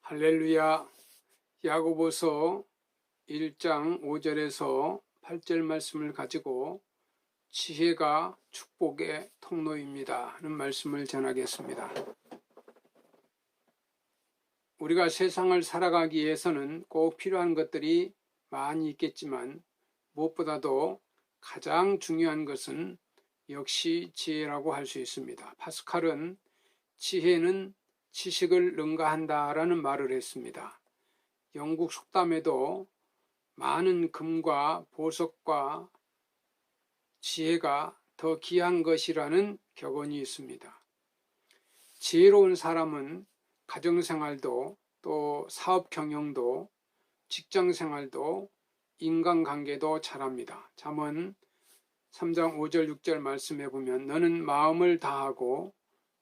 할렐루야. 야고보서 1장 5절에서 8절 말씀을 가지고 지혜가 축복의 통로입니다 하는 말씀을 전하겠습니다. 우리가 세상을 살아가기 위해서는 꼭 필요한 것들이 많이 있겠지만 무엇보다도 가장 중요한 것은 역시 지혜라고 할 수 있습니다. 파스칼은 지혜는 지식을 능가한다 라는 말을 했습니다. 영국 속담에도 많은 금과 보석과 지혜가 더 귀한 것이라는 격언이 있습니다. 지혜로운 사람은 가정생활도 또 사업 경영도 직장생활도 인간관계도 잘합니다. 잠언 3장 5절 6절 말씀해 보면 너는 마음을 다하고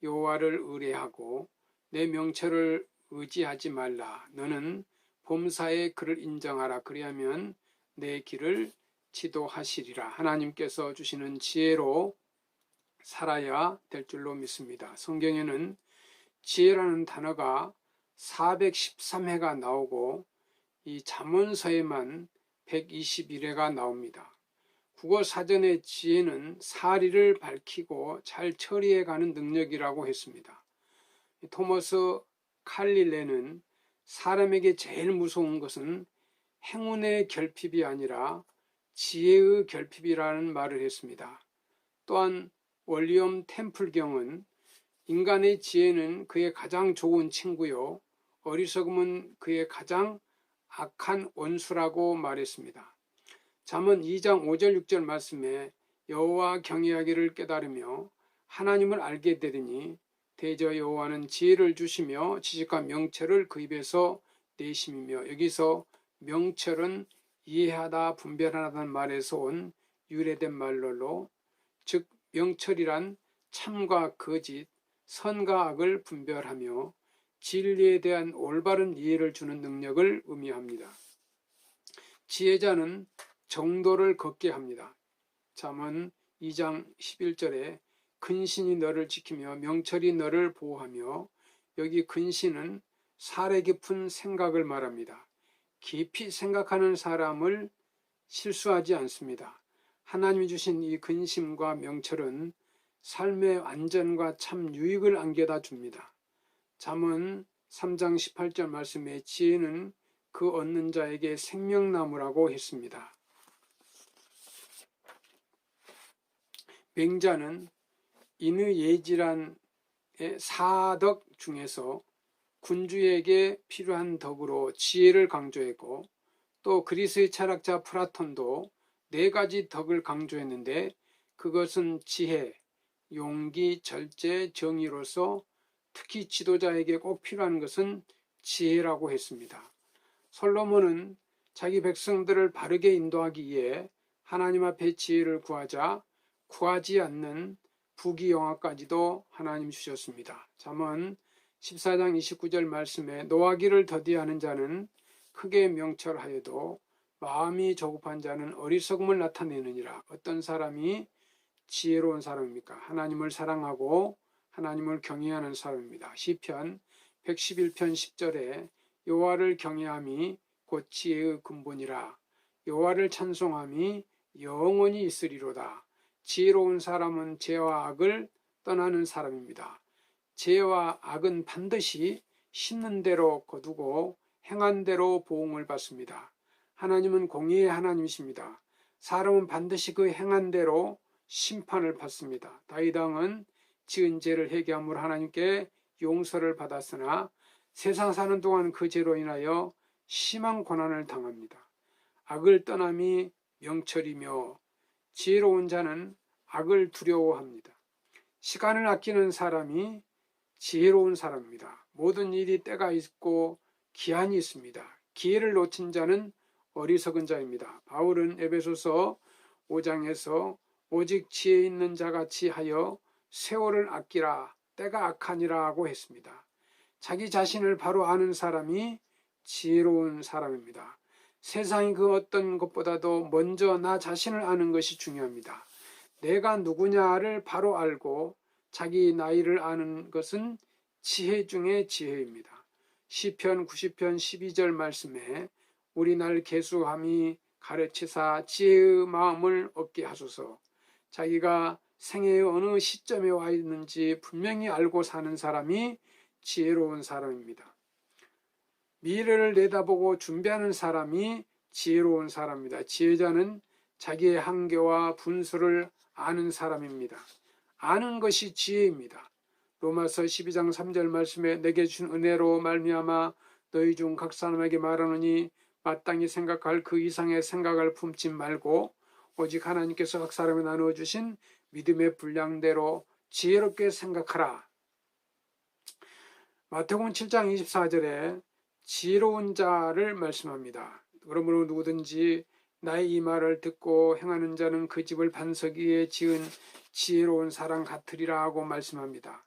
여호와를 의뢰하고 내 명철을 의지하지 말라. 너는 범사에 그를 인정하라. 그리하면 내 길을 지도하시리라. 하나님께서 주시는 지혜로 살아야 될 줄로 믿습니다. 성경에는 지혜라는 단어가 413회가 나오고 이 잠언서에만 121회가 나옵니다. 국어사전의 지혜는 사리를 밝히고 잘 처리해가는 능력이라고 했습니다. 토머스 칼릴레는 사람에게 제일 무서운 것은 행운의 결핍이 아니라 지혜의 결핍이라는 말을 했습니다. 또한 월리엄 템플경은 인간의 지혜는 그의 가장 좋은 친구요 어리석음은 그의 가장 악한 원수라고 말했습니다. 잠언 2장 5절 6절 말씀에 여호와 경외하기를 깨달으며 하나님을 알게 되리니 대저 여호와는 지혜를 주시며 지식과 명철을 그 입에서 내심이며, 여기서 명철은 이해하다 분별하다는 말에서 온 유래된 말로, 즉 명철이란 참과 거짓, 선과 악을 분별하며 진리에 대한 올바른 이해를 주는 능력을 의미합니다. 지혜자는 정도를 걷게 합니다. 잠언 2장 11절에 근신이 너를 지키며 명철이 너를 보호하며, 여기 근신은 사려 깊은 생각을 말합니다. 깊이 생각하는 사람을 실수하지 않습니다. 하나님이 주신 이 근심과 명철은 삶의 안전과 참 유익을 안겨다 줍니다. 잠언 3장 18절 말씀에 지혜는 그 얻는 자에게 생명나무라고 했습니다. 맹자는 인의예지란의 4덕 중에서 군주에게 필요한 덕으로 지혜를 강조했고, 또 그리스의 철학자 플라톤도 4가지 덕을 강조했는데 그것은 지혜, 용기, 절제, 정의로서 특히 지도자에게 꼭 필요한 것은 지혜라고 했습니다. 솔로몬은 자기 백성들을 바르게 인도하기 위해 하나님 앞에 지혜를 구하자 구하지 않는 부귀영화까지도 하나님 주셨습니다. 잠언 14장 29절 말씀에 노하기를 더디하는 자는 크게 명철하여도 마음이 조급한 자는 어리석음을 나타내느니라. 어떤 사람이 지혜로운 사람입니까? 하나님을 사랑하고 하나님을 경외하는 사람입니다. 시편 111편 10절에 여호와를 경외함이 곧 지혜의 근본이라. 여호와를 찬송함이 영원히 있으리로다. 지혜로운 사람은 죄와 악을 떠나는 사람입니다. 죄와 악은 반드시 심는 대로 거두고 행한 대로 보응을 받습니다. 하나님은 공의의 하나님이십니다. 사람은 반드시 그 행한 대로 심판을 받습니다. 다윗 왕은 지은 죄를 회개함으로 하나님께 용서를 받았으나 세상 사는 동안 그 죄로 인하여 심한 고난을 당합니다. 악을 떠남이 명철이며 지혜로운 자는 악을 두려워합니다. 시간을 아끼는 사람이 지혜로운 사람입니다. 모든 일이 때가 있고 기한이 있습니다. 기회를 놓친 자는 어리석은 자입니다. 바울은 에베소서 5장에서 오직 지혜 있는 자같이 하여 세월을 아끼라, 때가 악하니라 하고 했습니다. 자기 자신을 바로 아는 사람이 지혜로운 사람입니다. 세상이 그 어떤 것보다도 먼저 나 자신을 아는 것이 중요합니다. 내가 누구냐를 바로 알고 자기 나이를 아는 것은 지혜 중의 지혜입니다. 시편 90편 12절 말씀에 우리 날 계수함이 가르치사 지혜의 마음을 얻게 하소서. 자기가 생애의 어느 시점에 와 있는지 분명히 알고 사는 사람이 지혜로운 사람입니다. 미래를 내다보고 준비하는 사람이 지혜로운 사람입니다. 지혜자는 자기의 한계와 분수를 아는 사람입니다. 아는 것이 지혜입니다. 로마서 12장 3절 말씀에 내게 준 은혜로 말미암아 너희 중 각 사람에게 말하노니 마땅히 생각할 그 이상의 생각을 품지 말고 오직 하나님께서 각 사람에 나누어 주신 믿음의 분량대로 지혜롭게 생각하라. 마태복음 7장 24절에 지혜로운 자를 말씀합니다. 그러므로 누구든지 나의 이 말을 듣고 행하는 자는 그 집을 반석 위에 지은 지혜로운 사람 같으리라 하고 말씀합니다.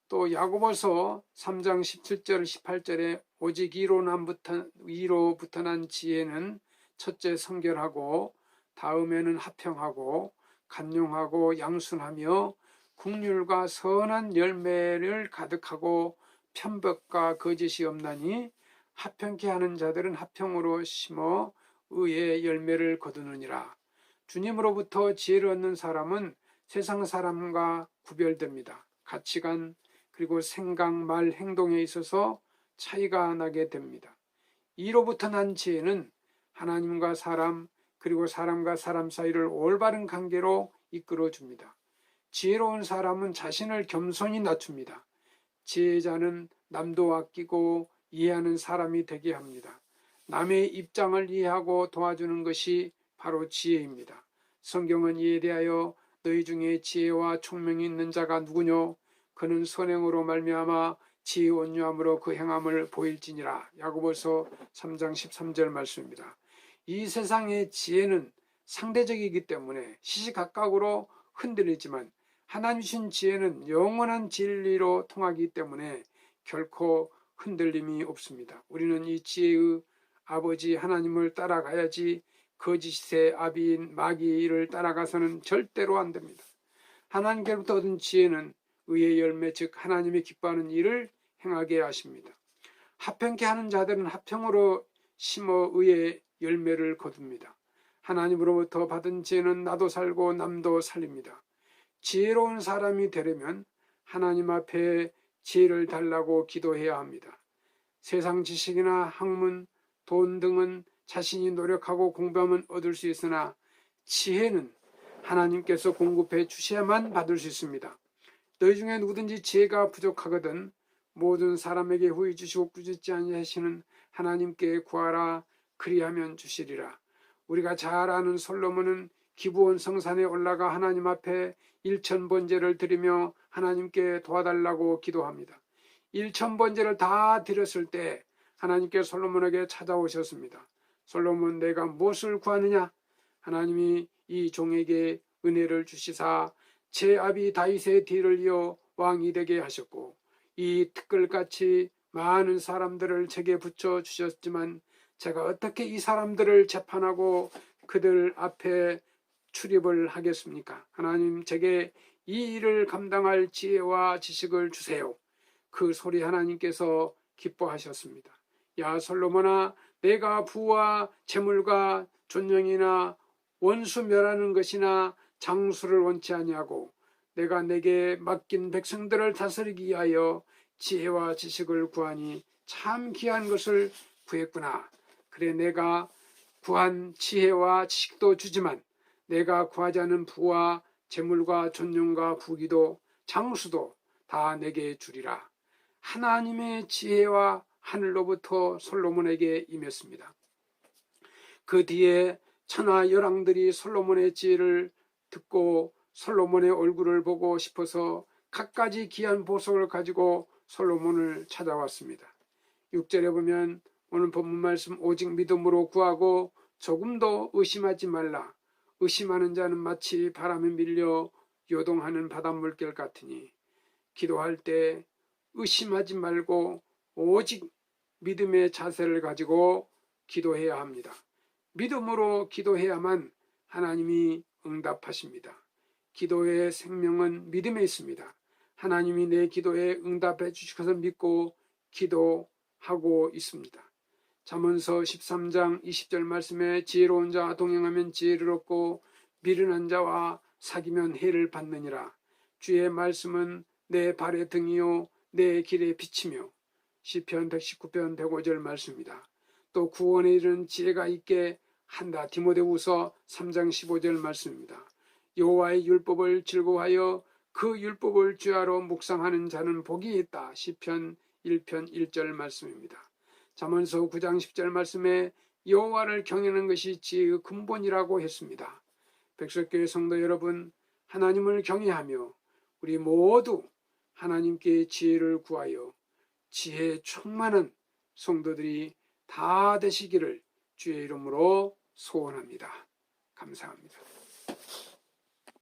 또 야고보서 3장 17절 18절에 오직 이로부터 난 지혜는 첫째 성결하고 다음에는 화평하고 간용하고 양순하며 긍휼과 선한 열매를 가득하고 편법과 거짓이 없나니 화평케 하는 자들은 화평으로 심어 의의 열매를 거두느니라. 주님으로부터 지혜를 얻는 사람은 세상 사람과 구별됩니다. 가치관 그리고 생각, 말, 행동에 있어서 차이가 나게 됩니다. 이로부터 난 지혜는 하나님과 사람 그리고 사람과 사람 사이를 올바른 관계로 이끌어줍니다. 지혜로운 사람은 자신을 겸손히 낮춥니다. 지혜자는 남도 아끼고 이해하는 사람이 되게 합니다. 남의 입장을 이해하고 도와주는 것이 바로 지혜입니다. 성경은 이에 대하여 너희 중에 지혜와 총명이 있는 자가 누구뇨? 그는 선행으로 말미암아 지혜 온유함으로 그 행함을 보일지니라. 야고보서 3장 13절 말씀입니다. 이 세상의 지혜는 상대적이기 때문에 시시각각으로 흔들리지만 하나님 주신 지혜는 영원한 진리로 통하기 때문에 결코 흔들림이 없습니다. 우리는 이 지혜의 아버지 하나님을 따라가야지 거짓의 아비인 마귀를 따라가서는 절대로 안 됩니다. 하나님께로부터 얻은 지혜는 의의 열매 즉 하나님이 기뻐하는 일을 행하게 하십니다. 화평케 하는 자들은 화평으로 심어 의의 열매를 거둡니다. 하나님으로부터 받은 지혜는 나도 살고 남도 살립니다. 지혜로운 사람이 되려면 하나님 앞에 지혜를 달라고 기도해야 합니다. 세상 지식이나 학문, 돈 등은 자신이 노력하고 공부하면 얻을 수 있으나 지혜는 하나님께서 공급해 주셔야만 받을 수 있습니다. 너희 중에 누구든지 지혜가 부족하거든 모든 사람에게 후히 주시고 꾸짖지 아니하시는 하나님께 구하라 그리하면 주시리라. 우리가 잘 아는 솔로몬은 기브온 성산에 올라가 하나님 앞에 1000번제를 드리며 하나님께 도와달라고 기도합니다. 1000번제를 다 드렸을 때 하나님께 솔로몬에게 찾아오셨습니다. 솔로몬 내가 무엇을 구하느냐? 하나님이 이 종에게 은혜를 주시사 제 아비 다윗의 뒤를 이어 왕이 되게 하셨고 이 티끌같이 많은 사람들을 제게 붙여주셨지만 제가 어떻게 이 사람들을 재판하고 그들 앞에 출입을 하겠습니까? 하나님 제게 이 일을 감당할 지혜와 지식을 주세요. 그 소리 하나님께서 기뻐하셨습니다. 야 솔로몬아 내가 부와 재물과 존영이나 원수 멸하는 것이나 장수를 원치 아니하고 내가 내게 맡긴 백성들을 다스리기 위하여 지혜와 지식을 구하니 참 귀한 것을 구했구나. 그래 내가 구한 지혜와 지식도 주지만 내가 구하지 않은 부와 재물과 존영과 부귀도 장수도 다 내게 주리라. 하나님의 지혜와 하늘로부터 솔로몬에게 임했습니다. 그 뒤에 천하 열왕들이 솔로몬의 지혜를 듣고 솔로몬의 얼굴을 보고 싶어서 갖가지 귀한 보석을 가지고 솔로몬을 찾아왔습니다. 6절에 보면 오늘 본문 말씀 오직 믿음으로 구하고 조금도 의심하지 말라. 의심하는 자는 마치 바람에 밀려 요동하는 바닷물결 같으니 기도할 때 의심하지 말고 오직 믿음의 자세를 가지고 기도해야 합니다. 믿음으로 기도해야만 하나님이 응답하십니다. 기도의 생명은 믿음에 있습니다. 하나님이 내 기도에 응답해 주실 것을 믿고 하고 있습니다. 잠언서 13장 20절 말씀에 지혜로운 자와 동행하면 지혜를 얻고 미련한 자와 사귀면 해를 받느니라. 주의 말씀은 내 발의 등이요 내 길의 빛이며. 시편 119편 105절 말씀입니다. 또 구원에 이르는 지혜가 있게 한다. 디모데후서 3장 15절 말씀입니다. 여호와의 율법을 즐거워하여 그 율법을 주야로 묵상하는 자는 복이 있다. 시편 1편 1절 말씀입니다. 잠언서 9장 10절 말씀에 여호와를 경외하는 것이 지혜의 근본이라고 했습니다. 백석교회 성도 여러분, 하나님을 경외하며 우리 모두 하나님께 지혜를 구하여 지혜에 충만한 성도들이 다 되시기를 주의 이름으로 소원합니다. 감사합니다.